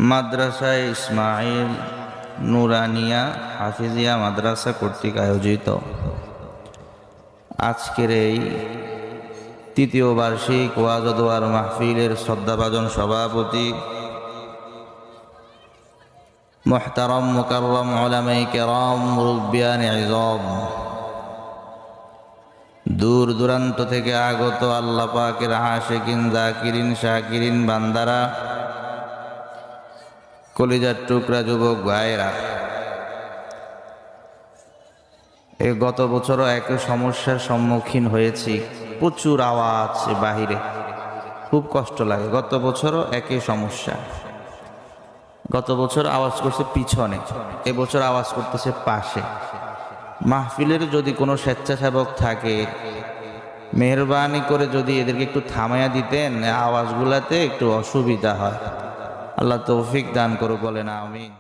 মাদ্রাসা ইসমাইল নুরানিয়া হাফিজিয়া মাদ্রাসা কর্তৃক আয়োজিত আজকের এই তৃতীয় বার্ষিক ওয়াজ ও দোয়ার মাহফিলের শ্রদ্ধাভাজন সভাপতি মুহতারাম মুকাররম উলামায়ে কেরাম মুরব্বিয়ান ইযম, দূর দূরান্ত থেকে আগত আল্লাহ পাকের আশিকিন জাকিরিন শাকিরিন বান্দারা, কলিজার টুকরা যুবক ভাইরা, এই গত বছরও একই সমস্যার সম্মুখীন হয়েছি। প্রচুর আওয়াজ বাহিরে, খুব কষ্ট লাগে। গত বছরও একই সমস্যা। গত বছর আওয়াজ করছে পিছনে, এবছর আওয়াজ করতেছে পাশে। মাহফিলের যদি কোনো স্বেচ্ছাসেবক থাকে, মেহরবানি করে যদি এদেরকে একটু থামাইয়া দিতেন, আওয়াজগুলাতে একটু অসুবিধা হয়। আল্লাহ তৌফিক দান করুক, বলেন আমিন।